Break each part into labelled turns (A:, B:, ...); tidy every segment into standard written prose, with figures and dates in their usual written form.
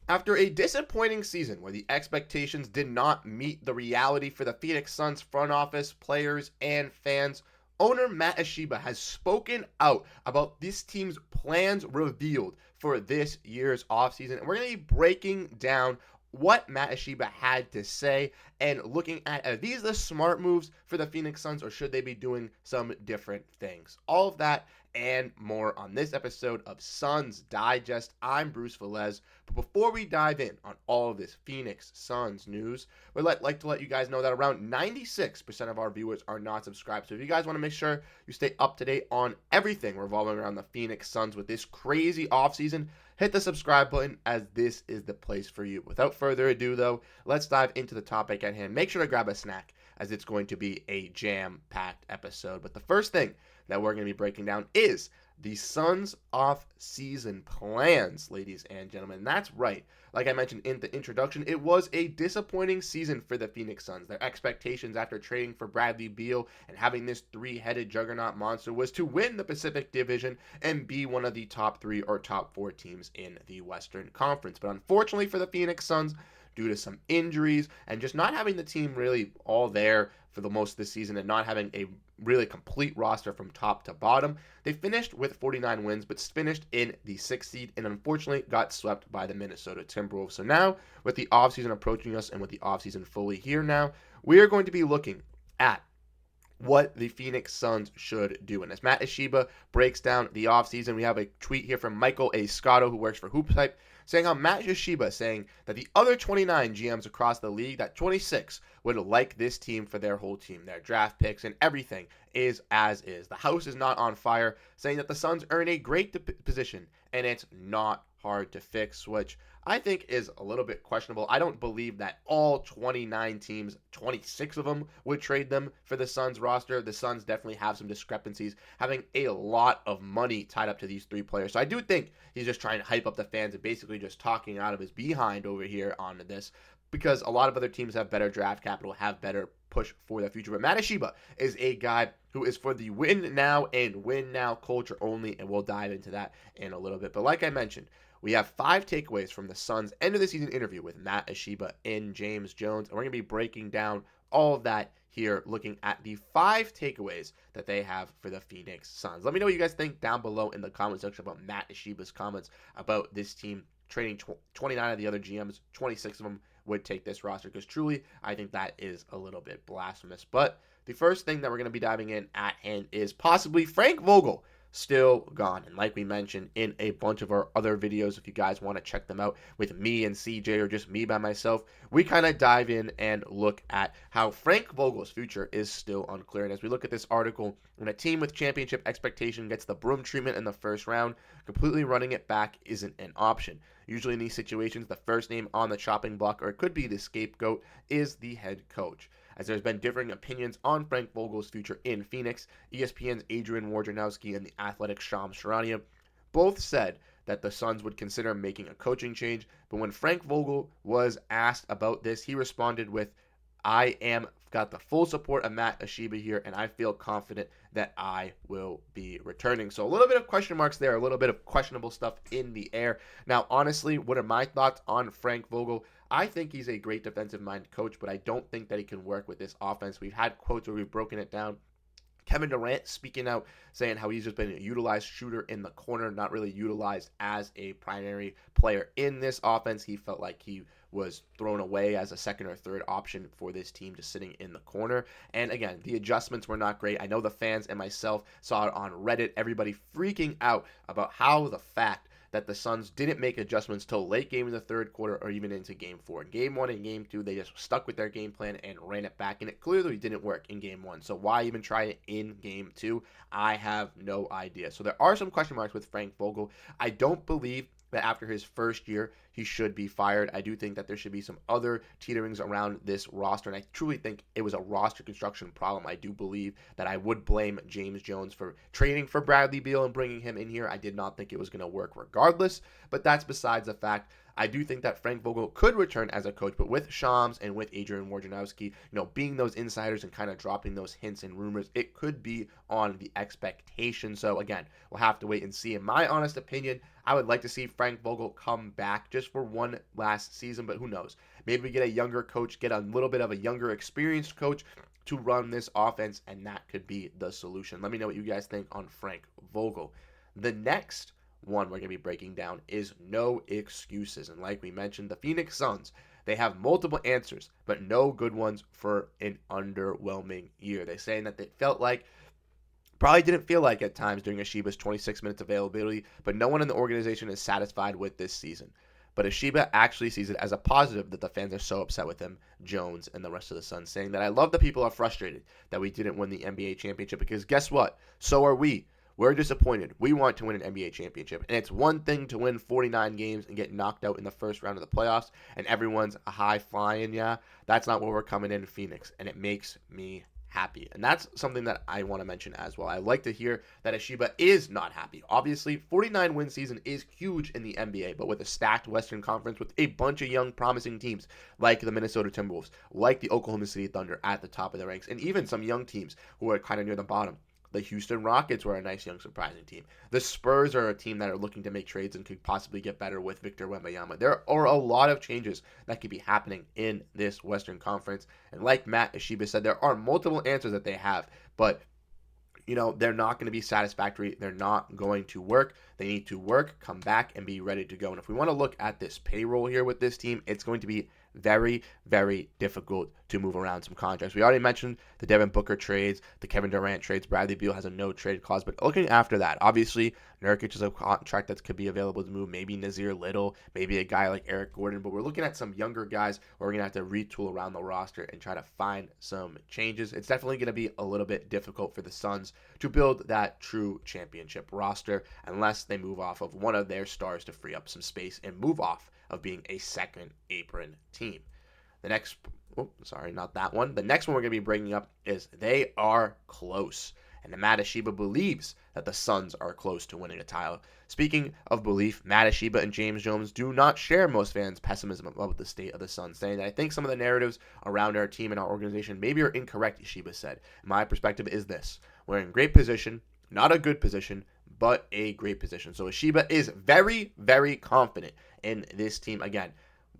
A: After a disappointing season where the expectations did not meet the reality for the Phoenix Suns front office, players, and fans, owner Matt Ashiba has spoken out about this team's plans revealed for this year's offseason. And we're going to be breaking down what Matt Ashiba had to say and looking at are these the smart moves for the Phoenix Suns or should they be doing some different things? All of that and more on this episode of Suns Digest. I'm Bruce Veliz. But before we dive in on all of this Phoenix Suns news, we'd like to let you guys know that around 96% of our viewers are not subscribed. So if you guys want to make sure you stay up to date on everything revolving around the Phoenix Suns with this crazy offseason, hit the subscribe button as this is the place for you. Without further ado, though, let's dive into the topic at hand. Make sure to grab a snack as it's going to be a jam-packed episode. But the first thing that we're going to be breaking down is the Suns off-season plans, ladies and gentlemen. That's right. Like I mentioned in the introduction, it was a disappointing season for the Phoenix Suns. Their expectations after trading for Bradley Beal and having this three-headed juggernaut monster was to win the Pacific Division and be one of the top 3 or top 4 teams in the Western Conference. But unfortunately for the Phoenix Suns, due to some injuries and just not having the team really all there for the most of the season and not having a really complete roster from top to bottom, they finished with 49 wins, but finished in the 6th seed and unfortunately got swept by the Minnesota Timberwolves. So now, with the offseason approaching us and with the offseason fully here now, we are going to be looking at what the Phoenix Suns should do. And as Matt Ashiba breaks down the offseason, we have a tweet here from Michael A. Scotto, who works for HoopStype, saying how Matt Ashiba saying that the other 29 GMs across the league, that 26 would like this team for their whole team. Their draft picks and everything is as is. The house is not on fire, saying that the Suns are in a great position and it's not hard to fix, which I think is a little bit questionable. I don't believe that all 29 teams, 26 of them, would trade them for the Suns roster. The Suns definitely have some discrepancies, having a lot of money tied up to these 3 players. So I do think he's just trying to hype up the fans and basically just talking out of his behind over here on this, because a lot of other teams have better draft capital, have better push for the future. But Matt Ashiba is a guy who is for the win now and win now culture only, and we'll dive into that in a little bit. But like I mentioned, we have 5 takeaways from the Suns' end of the season interview with Matt Ashiba and James Jones, and we're going to be breaking down all of that here, looking at the 5 takeaways that they have for the Phoenix Suns. Let me know what you guys think down below in the comment section about Matt Ashiba's comments about this team trading 29 of the other GMs, 26 of them would take this roster, because truly, I think that is a little bit blasphemous. But the first thing that we're going to be diving in at hand is possibly Frank Vogel still gone. And like we mentioned in a bunch of our other videos, if you guys want to check them out with me and CJ or just me by myself, we kind of dive in and look at how Frank Vogel's future is still unclear. And as we look at this article, when a team with championship expectation gets the broom treatment in the first round, completely running it back isn't an option. Usually in these situations, the first name on the chopping block, or it could be the scapegoat, is the head coach. As there's been differing opinions on Frank Vogel's future in Phoenix, ESPN's Adrian Wojnarowski and the Athletic's Shams Charania both said that the Suns would consider making a coaching change. But when Frank Vogel was asked about this, he responded with, "I am got the full support of Matt Ashiba here, and I feel confident that I will be returning." So a little bit of question marks there, a little bit of questionable stuff in the air. Now, honestly, what are my thoughts on Frank Vogel? I think he's a great defensive-minded coach, but I don't think that he can work with this offense. We've had quotes where we've broken it down. Kevin Durant speaking out, saying how he's just been a utilized shooter in the corner, not really utilized as a primary player in this offense. He felt like he was thrown away as a second or third option for this team, just sitting in the corner. And again, the adjustments were not great. I know the fans and myself saw it on Reddit, everybody freaking out about how the fact that the Suns didn't make adjustments till late game in the third quarter or even into Game 4. In Game 1 and Game 2, they just stuck with their game plan and ran it back, and it clearly didn't work in Game 1. So why even try it in Game 2? I have no idea. So there are some question marks with Frank Vogel. I don't believe that after his first year, he should be fired. I do think that there should be some other teeterings around this roster, and I truly think it was a roster construction problem. I do believe that I would blame James Jones for trading for Bradley Beal and bringing him in here. I did not think it was going to work regardless, but that's besides the fact. I do think that Frank Vogel could return as a coach, but with Shams and with Adrian Wojnarowski, being those insiders and kind of dropping those hints and rumors, it could be on the expectation. So again, we'll have to wait and see. In my honest opinion, I would like to see Frank Vogel come back just for one last season, but who knows? Maybe we get a younger coach, get a little bit of a younger, experienced coach to run this offense, and that could be the solution. Let me know what you guys think on Frank Vogel. The next one we're going to be breaking down is no excuses. And like we mentioned, the Phoenix Suns, they have multiple answers, but no good ones for an underwhelming year. They're saying that they probably didn't feel like at times during Ashiba's 26 minutes availability, but no one in the organization is satisfied with this season. But Ashiba actually sees it as a positive that the fans are so upset with him, Jones, and the rest of the Suns, saying that I love that people are frustrated that we didn't win the NBA championship, because guess what? So are we. We're disappointed. We want to win an NBA championship. And it's one thing to win 49 games and get knocked out in the first round of the playoffs, and everyone's high flying. Yeah, that's not where we're coming in Phoenix, and it makes me happy. And that's something that I want to mention as well. I like to hear that Ashiba is not happy. Obviously, 49 win season is huge in the NBA, but with a stacked Western Conference with a bunch of young promising teams like the Minnesota Timberwolves, like the Oklahoma City Thunder at the top of the ranks, and even some young teams who are kind of near the bottom. The Houston Rockets were a nice young surprising team. The Spurs are a team that are looking to make trades and could possibly get better with Victor Wembanyama. There are a lot of changes that could be happening in this Western Conference. And like Matt Ashiba said, there are multiple answers that they have, but they're not going to be satisfactory. They're not going to work. They need to work, come back, and be ready to go. And if we want to look at this payroll here with this team, it's going to be very, very difficult to move around some contracts. We already mentioned the Devin Booker trades, the Kevin Durant trades. Bradley Beal has a no-trade clause. But looking after that, obviously, Nurkic is a contract that could be available to move. Maybe Nazir Little, maybe a guy like Eric Gordon. But we're looking at some younger guys where we're going to have to retool around the roster and try to find some changes. It's definitely going to be a little bit difficult for the Suns to build that true championship roster unless they move off of one of their stars to free up some space and move off of being a second apron team. The next, not that one. The next one we're going to be bringing up is they are close. And Matt Ashiba believes that the Suns are close to winning a title. Speaking of belief, Matt Ashiba and James Jones do not share most fans' pessimism about the state of the Suns, saying that I think some of the narratives around our team and our organization maybe are incorrect, Ashiba said. My perspective is this. We're in great position, not a good position, but a great position. So Ashiba is very, very confident in this team. Again,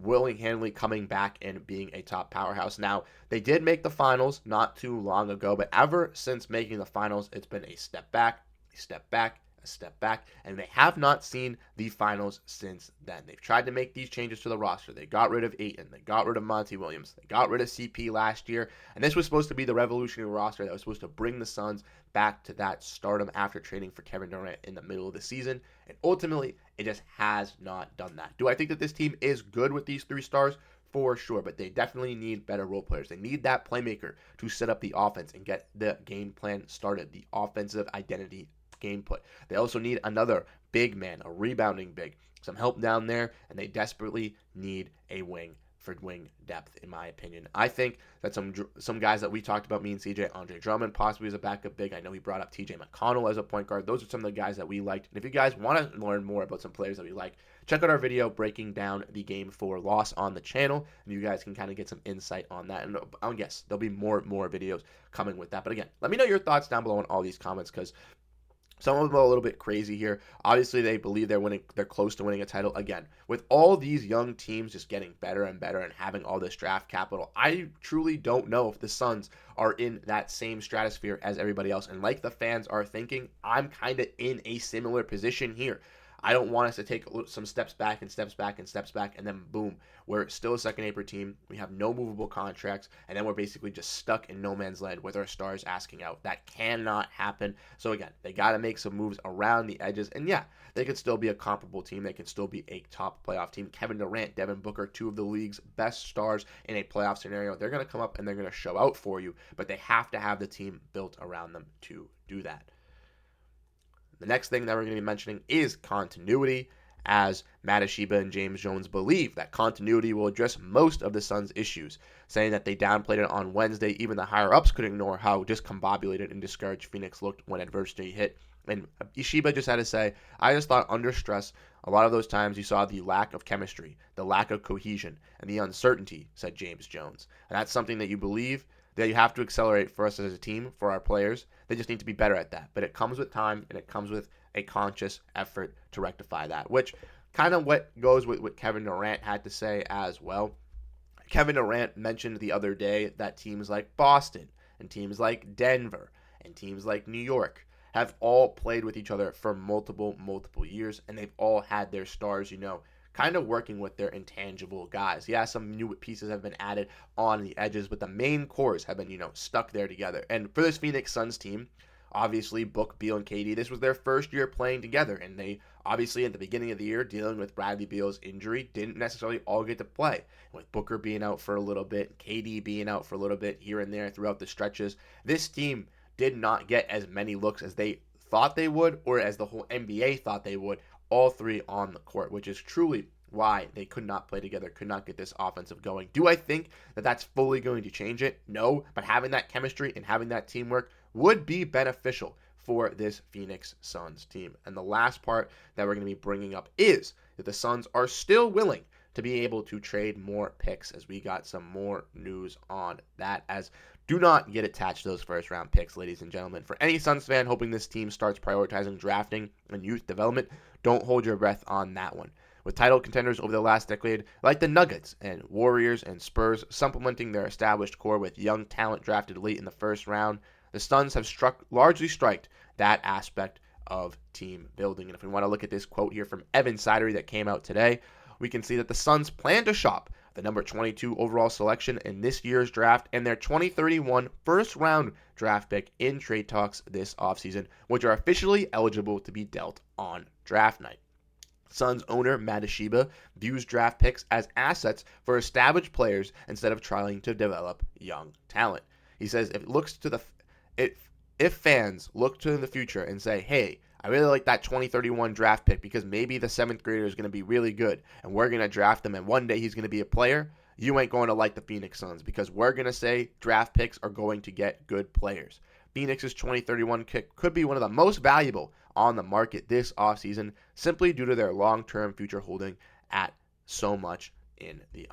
A: handily coming back and being a top powerhouse. Now, they did make the finals not too long ago, but ever since making the finals, it's been a step back, a step back, a step back, and they have not seen the finals since then. They've tried to make these changes to the roster. They got rid of Ayton. They got rid of Monty Williams. They got rid of CP last year, and this was supposed to be the revolutionary roster that was supposed to bring the Suns back to that stardom after trading for Kevin Durant in the middle of the season, and ultimately, it just has not done that. Do I think that this team is good with these three stars? For sure, but they definitely need better role players. They need that playmaker to set up the offense and get the game plan started, the offensive identity game put. They also need another big man, a rebounding big, some help down there, and they desperately need a wing for wing depth, in my opinion. I think that some guys that we talked about, me and CJ, Andre Drummond possibly as a backup big. I know he brought up TJ McConnell as a point guard. Those are some of the guys that we liked. And if you guys want to learn more about some players that we like, check out our video breaking down the Game 4 loss on the channel, and you guys can kind of get some insight on that. And I guess there'll be more videos coming with that. But again, let me know your thoughts down below in all these comments, because some of them are a little bit crazy here. Obviously, they believe they're close to winning a title. Again, with all these young teams just getting better and better and having all this draft capital, I truly don't know if the Suns are in that same stratosphere as everybody else. And like the fans are thinking, I'm kind of in a similar position here. I don't want us to take some steps back and steps back and steps back, and then boom, we're still a second apron team. We have no movable contracts, and then we're basically just stuck in no man's land with our stars asking out. That cannot happen. So again, they got to make some moves around the edges, and yeah, they could still be a comparable team. They can still be a top playoff team. Kevin Durant, Devin Booker, two of the league's best stars in a playoff scenario. They're going to come up and they're going to show out for you, but they have to have the team built around them to do that. The next thing that we're going to be mentioning is continuity, as Matt Ashiba and James Jones believe that continuity will address most of the Suns' issues, saying that they downplayed it on Wednesday. Even the higher-ups could ignore how discombobulated and discouraged Phoenix looked when adversity hit. And Ashiba just had to say, I just thought under stress, A lot of those times you saw the lack of chemistry, the lack of cohesion, and the uncertainty, said James Jones. And that's something that you believe that you have to accelerate for us as a team, for our players. They just need to be better at that. But it comes with time, and it comes with a conscious effort to rectify that, which kind of what goes with what Kevin Durant had to say as well. Kevin Durant mentioned the other day that teams like Boston and teams like Denver and teams like New York have all played with each other for multiple years, and they've all had their stars, kind of working with their intangible guys. Yeah, some new pieces have been added on the edges, but the main cores have been, stuck there together. And for this Phoenix Suns team, obviously, Book, Beal, and KD, this was their first year playing together, and they obviously at the beginning of the year, dealing with Bradley Beal's injury, didn't necessarily all get to play. With Booker being out for a little bit, KD being out for a little bit here and there throughout the stretches, this team did not get as many looks as they thought they would, or as the whole NBA thought they would, all three on the court, which is truly why they could not play together, could not get this offensive going. Do I think that that's fully going to change it? No, but having that chemistry and having that teamwork would be beneficial for this Phoenix Suns team. And the last part that we're going to be bringing up is that the Suns are still willing to be able to trade more picks, as we got some more news on that. As do not get attached to those first round picks, ladies and gentlemen. For any Suns fan hoping this team starts prioritizing drafting and youth development, don't hold your breath on that one. With title contenders over the last decade, like the Nuggets and Warriors and Spurs, supplementing their established core with young talent drafted late in the first round, the Suns have largely striked that aspect of team building. And if we want to look at this quote here from Evan Sidery that came out today, we can see that the Suns plan to shop the number 22 overall selection in this year's draft and their 2031 first-round draft pick in trade talks this offseason, which are officially eligible to be dealt on draft night. Suns owner Matt Ashiba views draft picks as assets for established players instead of trying to develop young talent. He says if fans look to the future and say, hey, I really like that 2031 draft pick because maybe the 7th grader is going to be really good and we're going to draft him and one day he's going to be a player, you ain't going to like the Phoenix Suns because we're going to say draft picks are going to get good players. Phoenix's 2031 pick could be one of the most valuable on the market this offseason simply due to their long-term future holding at so much in the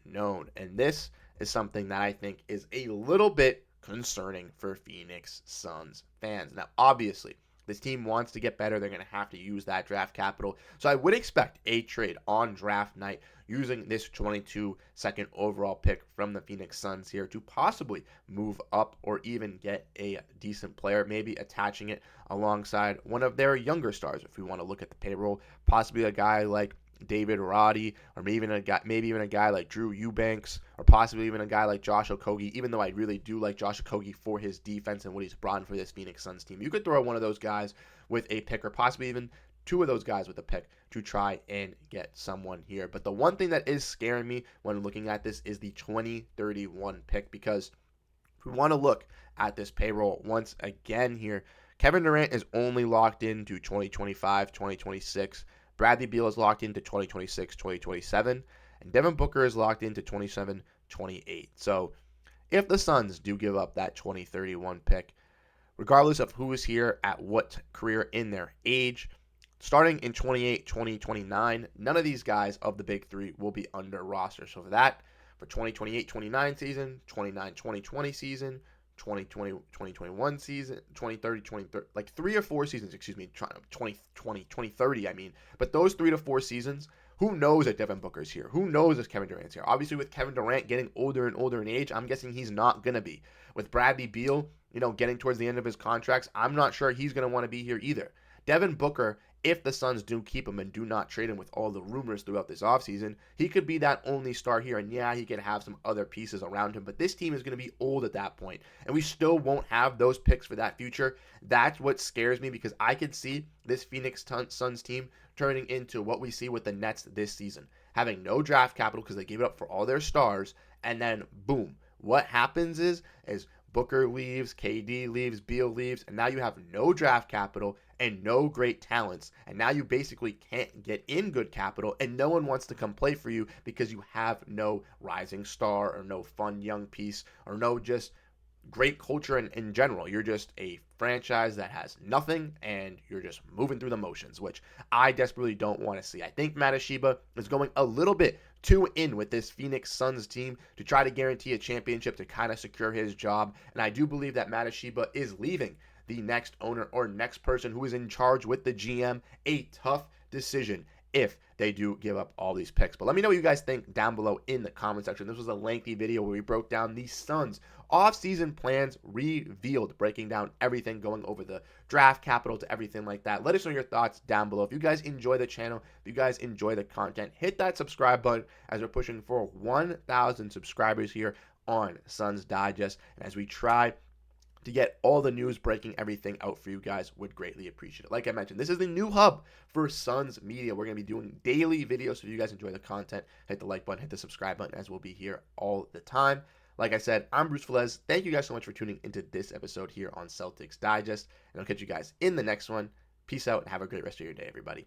A: unknown. And this is something that I think is a little bit concerning for Phoenix Suns fans. Now, obviously, this team wants to get better. They're going to have to use that draft capital. So I would expect a trade on draft night using this 22 second overall pick from the Phoenix Suns here to possibly move up or even get a decent player, maybe attaching it alongside one of their younger stars if we want to look at the payroll, possibly a guy like David Roddy, or maybe even a guy like Drew Eubanks, or possibly even a guy like Josh Okogie, even though I really do like Josh Okogie for his defense and what he's brought in for this Phoenix Suns team. You could throw one of those guys with a pick, or possibly even two of those guys with a pick to try and get someone here. But the one thing that is scaring me when looking at this is the 2031 pick, because if we want to look at this payroll once again here, Kevin Durant is only locked into 2025, 2026. Bradley Beal is locked into 2026, 2027, and Devin Booker is locked into 27, 28. So if the Suns do give up that 2031 pick, regardless of who is here at what career in their age, starting in 28, 2029, none of these guys of the big three will be under roster. So for that, for 2028-29 season, 29-2020 season, 2020-2021 season, 2030, like 3 or 4 seasons, 2020-2030, I mean. But those 3 to 4 seasons, who knows if Devin Booker's here? Who knows if Kevin Durant's here? Obviously, with Kevin Durant getting older and older in age, I'm guessing he's not going to be. With Bradley Beal, getting towards the end of his contracts, I'm not sure he's going to want to be here either. Devin Booker, if the Suns do keep him and do not trade him with all the rumors throughout this offseason, he could be that only star here. And yeah, he could have some other pieces around him, but this team is going to be old at that point, and we still won't have those picks for that future. That's what scares me, because I could see this Phoenix Suns team turning into what we see with the Nets this season, having no draft capital because they gave it up for all their stars, and then boom, what happens is Booker leaves, KD leaves, Beal leaves, and now you have no draft capital and no great talents, and now you basically can't get in good capital, and no one wants to come play for you because you have no rising star or no fun young piece or no just great culture in general. You're just a franchise that has nothing and you're just moving through the motions, which I desperately don't want to see. I think Matt Ashiba is going a little bit too in with this Phoenix Suns team to try to guarantee a championship to kind of secure his job. And I do believe that Matt Ashiba is leaving the next owner or next person who is in charge with the GM a tough decision if they do give up all these picks. But let me know what you guys think down below in the comment section. This was a lengthy video where we broke down the Suns offseason plans revealed, breaking down everything, going over the draft capital to everything like that. Let us know your thoughts down below. If you guys enjoy the channel, if you guys enjoy the content, hit that subscribe button as we're pushing for 1,000 subscribers here on Suns Digest. And as we try to get all the news, breaking everything out for you guys, would greatly appreciate it. Like I mentioned, this is the new hub for Suns Media. We're going to be doing daily videos, so if you guys enjoy the content, hit the like button, hit the subscribe button, as we'll be here all the time. Like I said, I'm Bruce Veliz. Thank you guys so much for tuning into this episode here on Celtics Digest, and I'll catch you guys in the next one. Peace out, and have a great rest of your day, everybody.